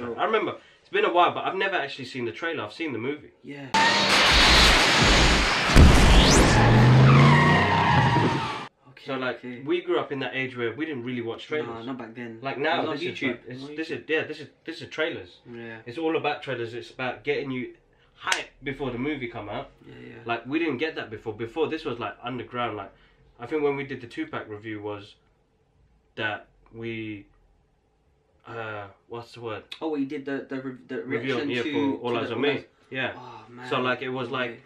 I remember, it's been a while, but I've never actually seen the trailer. I've seen the movie. Yeah. So like, we grew up in that age where we didn't really watch trailers. No, not back then. Like now, on YouTube. This is trailers. Yeah. It's all about trailers. It's about getting you hype before the movie come out. Yeah, yeah. Like we didn't get that before. Before this was like underground. Like I think when we did the Tupac review was that we what's the word? Oh, we did the review reaction for All Eyes on Me. Yeah. Oh man. So like it was like.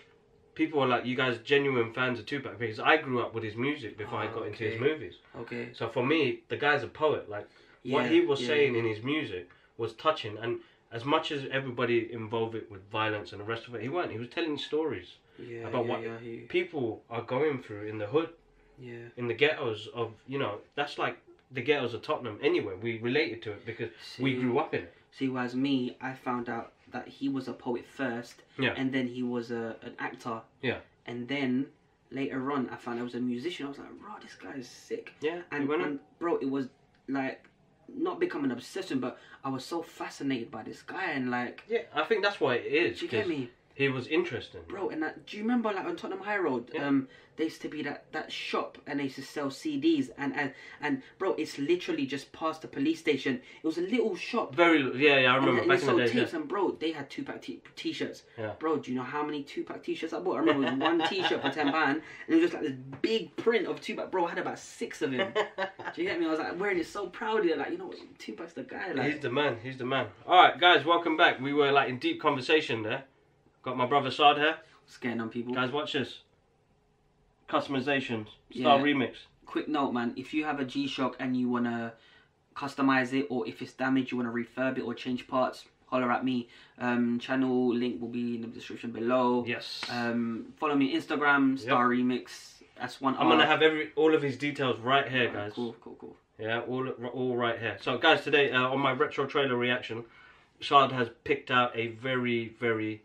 People were like, you guys genuine fans of Tupac because I grew up with his music before I got into his movies. Okay. So for me, the guy's a poet. Like what he was saying in his music was touching. And as much as everybody involved it with violence and the rest of it, he wasn't. He was telling stories about what people are going through in the hood, in the ghettos of, you know, that's like the ghettos of Tottenham anyway. We related to it because we grew up in it. See, whereas me, I found out that he was a poet first, and then he was an actor, and then later on, I found out I was a musician. I was like, bro, this guy is sick. Yeah, and bro, it was like not become an obsession, but I was so fascinated by this guy and like. Yeah, I think that's why it is. Do you get me? He was interesting, bro. And do you remember like on Tottenham High Road? There used to be that shop, and they used to sell CDs, and bro, it's literally just past the police station. It was a little shop. I remember back in the day. Tapes, and bro, they had Tupac t-shirts. Yeah. Bro, do you know how many Tupac t-shirts I bought? I remember it was one t-shirt for £10, and it was just like this big print of Tupac. Bro, I had about 6 of him. Do you get me? I was like wearing it so proudly, like, you know what, Tupac's the guy. Like, he's the man. He's the man. All right, guys, welcome back. We were like in deep conversation there. Got my brother Saad here. What's going on, people? Guys, watch this. Customizations. StaRemix. Quick note, man. If you have a G-Shock and you want to customize it, or if it's damaged, you want to refurb it or change parts, holler at me. Channel link will be in the description below. Yes. Follow me on Instagram, StaRemix. That's one. I'm going to have all of his details right here, guys. Cool. Yeah, all right here. So, guys, today on my retro trailer reaction, Saad has picked out a very, very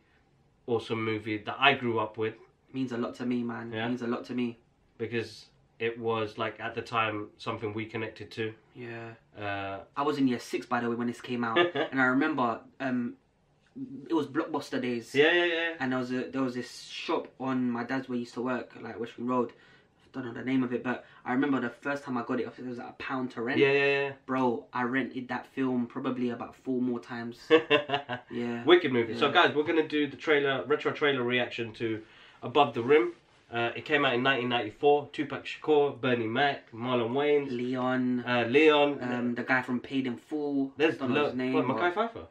awesome movie that I grew up with. Means a lot to me, man. Means a lot to me. Because it was like at the time something we connected to. Yeah. I was in year 6 by the way when this came out, and I remember it was Blockbuster days. Yeah. And there was this shop on my dad's where he used to work, like Westfield Road. I don't know the name of it, but I remember the first time I got it, it was like £1 to rent. Yeah. Bro, I rented that film probably about 4 more times. Yeah. Wicked movie. Yeah. So guys, we're gonna do the retro trailer reaction to Above the Rim. It came out in 1994. Tupac Shakur, Bernie Mac, Marlon Wayans, Leon. The guy from Paid in Full. There's his name. What, Mackay Pfeiffer?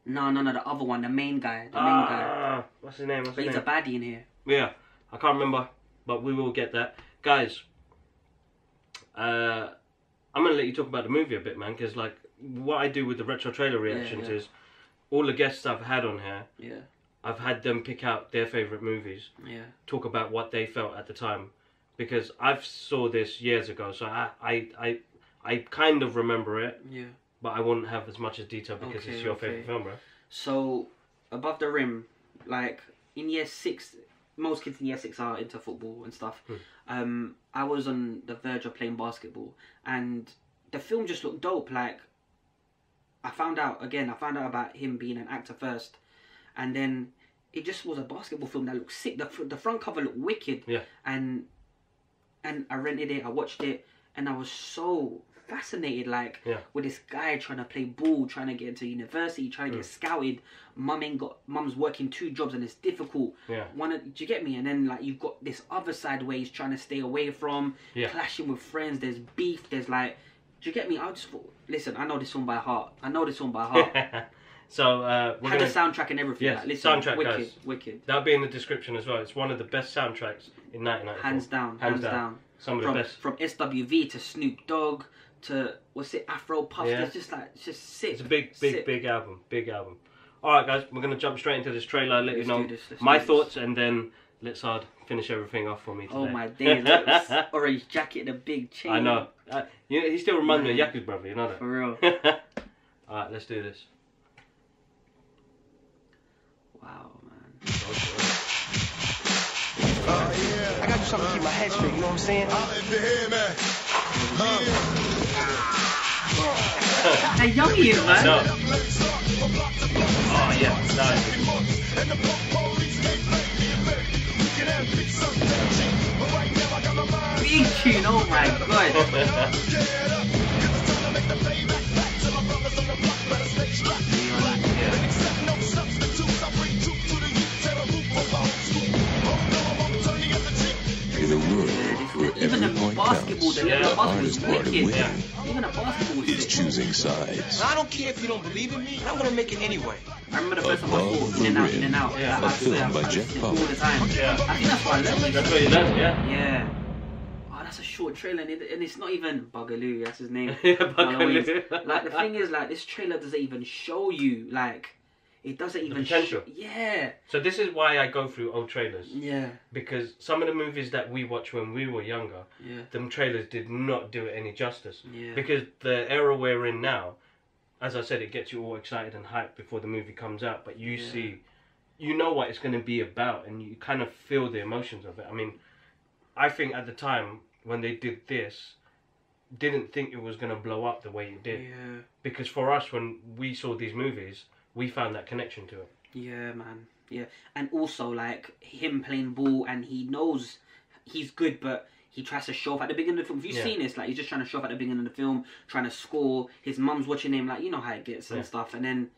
No, the other one, the main guy. What's his name? He's a baddie in here. Yeah, I can't remember, but we will get that. Guys, I'm gonna let you talk about the movie a bit, man, because like what I do with the retro trailer reactions is all the guests I've had on here. I've had them pick out their favorite movies. Talk about what they felt at the time, because I've saw this years ago, so I kind of remember it. But I wouldn't have as much as detail because it's your favorite film, bro. So, Above the Rim, like in year 6. Most kids in year 6 are into football and stuff. I was on the verge of playing basketball, and the film just looked dope. Like, I found out about him being an actor first, and then it just was a basketball film that looked sick. The front cover looked wicked. And I rented it, I watched it, and I was so fascinated, like, with this guy trying to play ball, trying to get into university, trying to get scouted. Mum's working 2 jobs and it's difficult. Do you get me? And then like you've got this other side where he's trying to stay away from, clashing with friends. There's beef. There's like, do you get me? I just thought, listen, I know this one by heart. So we had the soundtrack and everything. Yes, like, listen, soundtrack, wicked. That'll be in the description as well. It's one of the best soundtracks in 1994. Hands down. Some of the best. From SWV to Snoop Dogg to Afro Puff. It's just like, it's just sick. It's a big album. All right, guys, we're gonna jump straight into this trailer. Let you know my thoughts, and then let Saad finish everything off for me today. Oh my days! Orange jacket and a big chain. I know. He still reminds me of Yaku's brother. You know that. For real. All right, let's do this. Wow, man. I got you something to keep my head straight. You know what I'm saying? How young he is, man. No. mean, oh my god. In a world where Even every the point basketball, counts, the level of the hardest basketball part was of wicked. winning Even the basketball was is sick. choosing sides. I don't care if you don't believe in me. I'm gonna make it anyway. I remember the first time I Above saw the In and Out, Rim, In and Out. Yeah. Like, a film by I Jeff see it all the Pollard. time. Yeah. I think that's what I learned. That's what you learned, yeah. Yeah. Oh, that's a short trailer, and it's not even Bugaloo. That's his name. Yeah, Halloween. Bugaloo. Like the thing is, like this trailer doesn't even show you, like, it doesn't even potential. Yeah. So this is why I go through old trailers. Yeah. Because some of the movies that we watched when we were younger, Yeah. them trailers did not do it any justice. Yeah. Because the era we're in now, as I said, it gets you all excited and hyped before the movie comes out. But you see, you know what it's going to be about, and you kind of feel the emotions of it. I mean, I think at the time when they did this, didn't think it was going to blow up the way it did. Yeah. Because for us, when we saw these movies, we found that connection to it. Yeah, man. Yeah. And also, like, him playing ball, and he knows he's good, but he tries to show off at the beginning of the film. If you've seen this, like, he's just trying to show off at the beginning of the film, trying to score. His mum's watching him, like, you know how it gets and stuff. And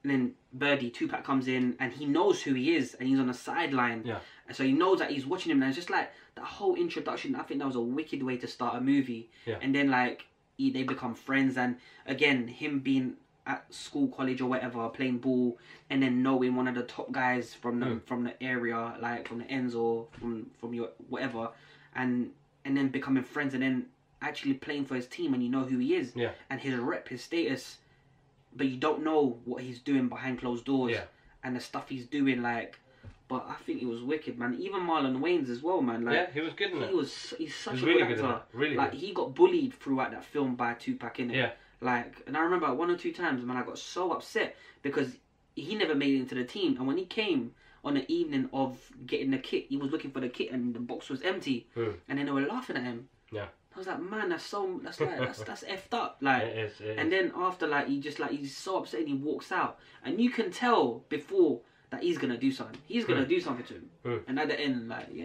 then Birdie, Tupac comes in, and he knows who he is, and he's on the sideline. Yeah. And so he knows that he's watching him, and it's just like, that whole introduction, I think that was a wicked way to start a movie. Yeah. And then, like, they become friends, and again, him being at school, college, or whatever, playing ball, and then knowing one of the top guys from the area, like from the ends or from your whatever, and then becoming friends, and then actually playing for his team, and you know who he is, and his rep, his status, but you don't know what he's doing behind closed doors, and the stuff he's doing, like. But I think it was wicked, man. Even Marlon Wayans as well, man. Like, yeah, he was good in that. He's such He was a really good good in actor. that. Really like good. he got bullied throughout that film by Tupac, innit? Yeah. Like, and I remember 1 or 2 times, man, I got so upset because he never made it into the team. And when he came on the evening of getting the kit, he was looking for the kit, and the box was empty. And then they were laughing at him. Yeah. I was like, man, that's effed up. Like, it is. And then after, like, he's so upset, and he walks out, and you can tell before that he's gonna do something. He's gonna do something to him. And at the end, like, he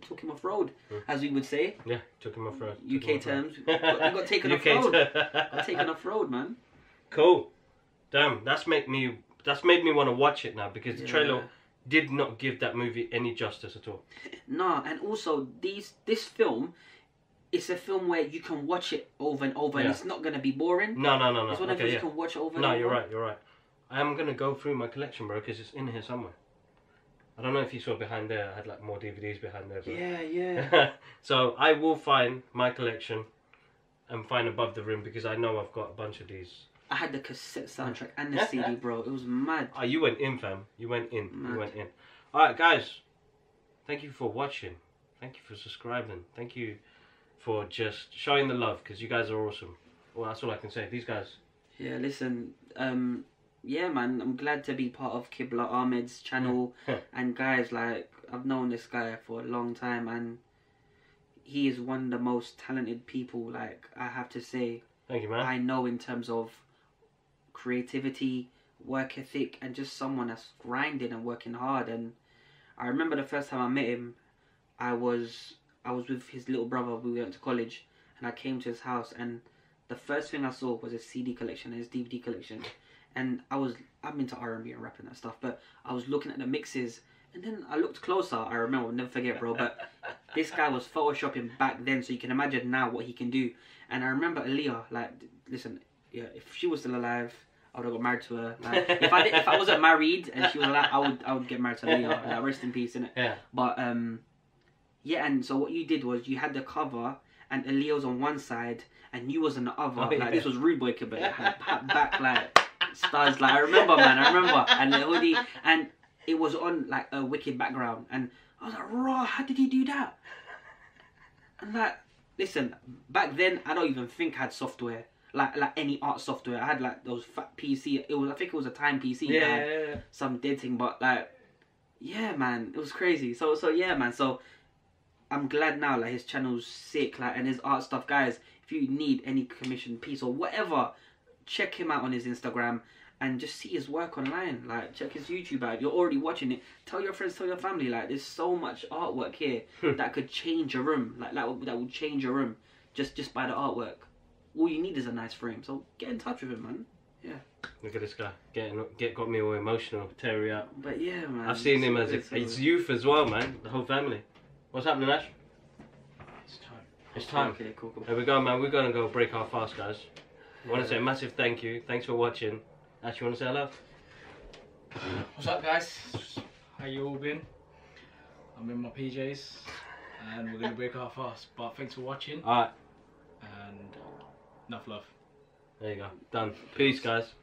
took him off road, as we would say. Yeah, took him off road. UK terms. He got taken off road. Got taken off road, man. Cool. Damn, that's made me want to watch it now, because the trailer did not give that movie any justice at all. Nah, and also this film, it's a film where you can watch it over and over, and it's not gonna be boring. No. It's one of those you can watch over and over. No, you're right. I am going to go through my collection, bro, because it's in here somewhere. I don't know if you saw behind there, I had like more DVDs behind there. But... Yeah. So I will find my collection and find Above the Rim, because I know I've got a bunch of these. I had the cassette soundtrack and the CD, bro. It was mad. Oh, you went in, fam. You went in. Mad. You went in. Alright, guys. Thank you for watching. Thank you for subscribing. Thank you for just showing the love, because you guys are awesome. Well, that's all I can say. These guys. Yeah, listen, yeah, man, I'm glad to be part of Kibla Ahmed's channel. And guys, like, I've known this guy for a long time, and he is one of the most talented people, like, I have to say. Thank you, man. I know, in terms of creativity, work ethic, and just someone that's grinding and working hard. And I remember the first time I met him, I was with his little brother. We went to college, and I came to his house, and the first thing I saw was his CD collection and his DVD collection. And I'm into R&B and rap and that stuff, but I was looking at the mixes, and then I looked closer. I remember, I'll never forget, bro, but this guy was photoshopping back then, so you can imagine now what he can do. And I remember Aaliyah, like, listen, yeah, if she was still alive, I would have got married to her. Like, if I wasn't married and she was alive, I would get married to Aaliyah. Like, rest in peace, innit? Yeah. But yeah, and so what you did was you had the cover, and Aaliyah was on one side, and you was on the other. Oh, yeah. Like, this was Rude Boy Kid, but it had back, like, stars. Like, I remember, and the hoodie, and it was on, like, a wicked background, and I was like, raw, how did he do that? And, like, listen, back then, I don't even think I had software, like any art software. I had, like, those fat PC, I think it was a Time PC. Yeah. Some dead thing, but, like, yeah, man, it was crazy. So yeah, man, so I'm glad now, like, his channel's sick, like, and his art stuff, guys. If you need any commission piece or whatever, check him out on his Instagram. and just see his work online. Like, check his YouTube out. You're already watching it. Tell your friends, tell your family. Like, there's so much artwork here that could change a room. Like, that would change a room just by the artwork. All you need is a nice frame. So get in touch with him, man. Yeah. Look at this guy. Got me all emotional, teary up. But yeah, man. I've seen him as his youth as well, man. The whole family. What's happening, Ash? It's time. It's time. Okay, cool. There we go, man. We're gonna go break our fast, guys. I want to say a massive thank you. Thanks for watching. Ash, you want to say hello? What's up, guys? How you all been? I'm in my PJs, and we're gonna break our fast. But thanks for watching, Alright. and enough love. There you go. Done. Peace, guys.